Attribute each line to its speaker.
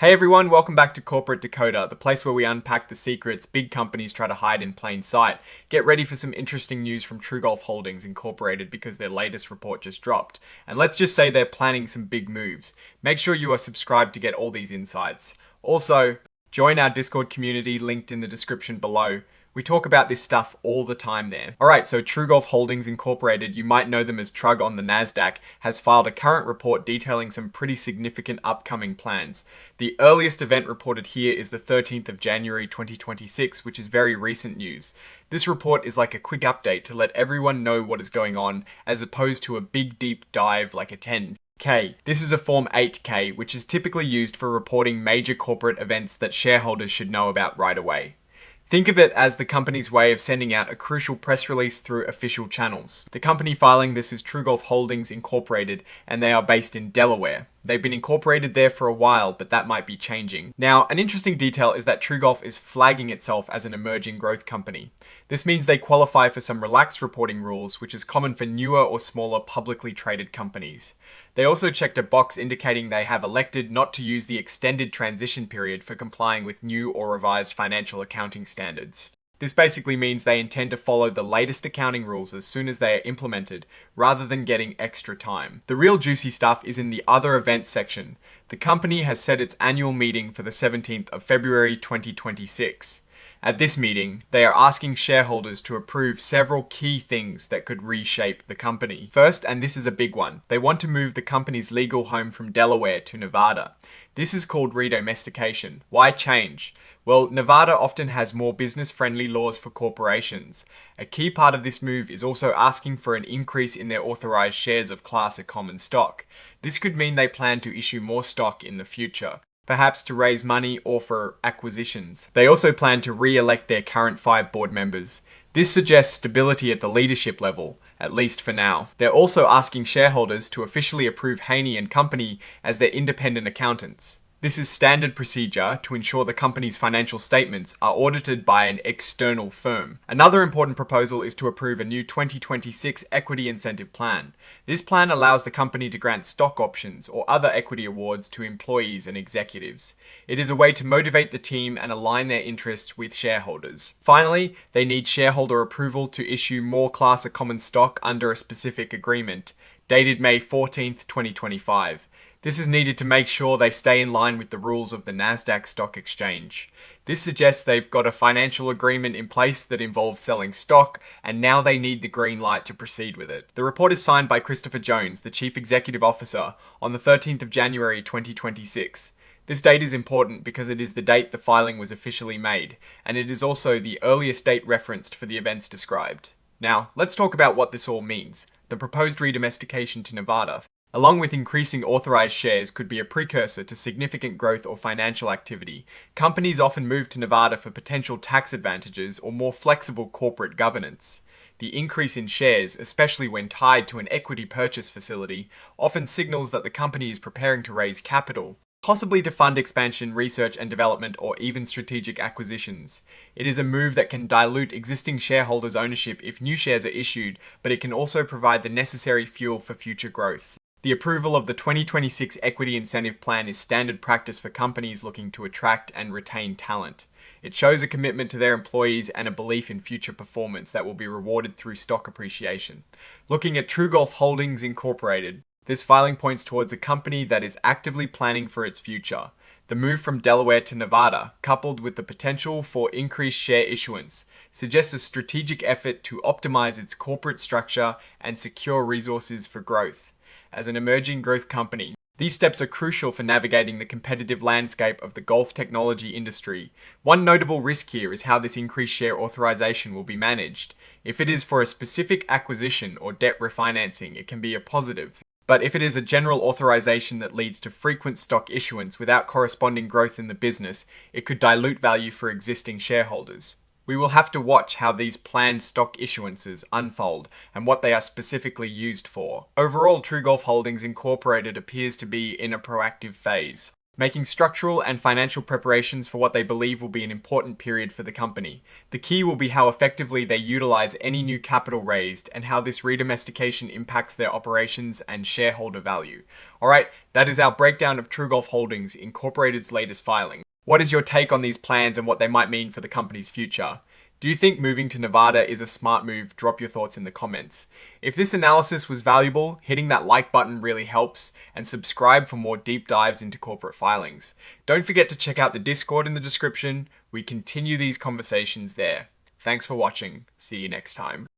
Speaker 1: Hey everyone, welcome back to Corporate Dakota, the place where we unpack the secrets big companies try to hide in plain sight. Get ready for some interesting news from TruGolf Holdings Incorporated because their latest report just dropped. And let's just say they're planning some big moves. Make sure you are subscribed to get all these insights. Also, join our Discord community linked in the description below. We talk about this stuff all the time there. Alright, so TruGolf Holdings Incorporated, you might know them as Trug on the Nasdaq, has filed a current report detailing some pretty significant upcoming plans. The earliest event reported here is the 13th of January 2026, which is very recent news. This report is like a quick update to let everyone know what is going on, as opposed to a big deep dive like a 10K. This is a Form 8K, which is typically used for reporting major corporate events that shareholders should know about right away. Think of it as the company's way of sending out a crucial press release through official channels. The company filing this is TruGolf Holdings Incorporated, and they are based in Delaware. They've been incorporated there for a while, but that might be changing. Now, an interesting detail is that TruGolf is flagging itself as an emerging growth company. This means they qualify for some relaxed reporting rules, which is common for newer or smaller publicly traded companies. They also checked a box indicating they have elected not to use the extended transition period for complying with new or revised financial accounting standards. This basically means they intend to follow the latest accounting rules as soon as they are implemented, rather than getting extra time. The real juicy stuff is in the other events section. The company has set its annual meeting for the 17th of February 2026. At this meeting, they are asking shareholders to approve several key things that could reshape the company. First, and this is a big one, they want to move the company's legal home from Delaware to Nevada. This is called redomestication. Why change? Well, Nevada often has more business-friendly laws for corporations. A key part of this move is also asking for an increase in their authorized shares of Class A common stock. This could mean they plan to issue more stock in the future, perhaps to raise money or for acquisitions. They also plan to re-elect their current 5 board members. This suggests stability at the leadership level, at least for now. They're also asking shareholders to officially approve Haney and Company as their independent accountants. This is standard procedure to ensure the company's financial statements are audited by an external firm. Another important proposal is to approve a new 2026 equity incentive plan. This plan allows the company to grant stock options or other equity awards to employees and executives. It is a way to motivate the team and align their interests with shareholders. Finally, they need shareholder approval to issue more Class A common stock under a specific agreement, dated May 14th, 2025. This is needed to make sure they stay in line with the rules of the Nasdaq Stock Exchange. This suggests they've got a financial agreement in place that involves selling stock, and now they need the green light to proceed with it. The report is signed by Christopher Jones, the Chief Executive Officer, on the 13th of January 2026. This date is important because it is the date the filing was officially made, and it is also the earliest date referenced for the events described. Now, let's talk about what this all means. The proposed redomestication to Nevada, along with increasing authorized shares, could be a precursor to significant growth or financial activity. Companies often move to Nevada for potential tax advantages or more flexible corporate governance. The increase in shares, especially when tied to an equity purchase facility, often signals that the company is preparing to raise capital, possibly to fund expansion, research and development, or even strategic acquisitions. It is a move that can dilute existing shareholders' ownership if new shares are issued, but it can also provide the necessary fuel for future growth. The approval of the 2026 Equity Incentive Plan is standard practice for companies looking to attract and retain talent. It shows a commitment to their employees and a belief in future performance that will be rewarded through stock appreciation. Looking at TruGolf Holdings Incorporated, this filing points towards a company that is actively planning for its future. The move from Delaware to Nevada, coupled with the potential for increased share issuance, suggests a strategic effort to optimize its corporate structure and secure resources for growth. As an emerging growth company, these steps are crucial for navigating the competitive landscape of the golf technology industry. One notable risk here is how this increased share authorization will be managed. If it is for a specific acquisition or debt refinancing, it can be a positive. But if it is a general authorization that leads to frequent stock issuance without corresponding growth in the business, it could dilute value for existing shareholders. We will have to watch how these planned stock issuances unfold and what they are specifically used for. Overall, TruGolf Holdings Incorporated appears to be in a proactive phase. making structural and financial preparations for what they believe will be an important period for the company. The key will be how effectively they utilize any new capital raised and how this redomestication impacts their operations and shareholder value. Alright, that is our breakdown of TruGolf Holdings Incorporated's latest filing. What is your take on these plans and what they might mean for the company's future? Do you think moving to Nevada is a smart move? Drop your thoughts in the comments. If this analysis was valuable, hitting that like button really helps, and subscribe for more deep dives into corporate filings. Don't forget to check out the Discord in the description. We continue these conversations there. Thanks for watching. See you next time.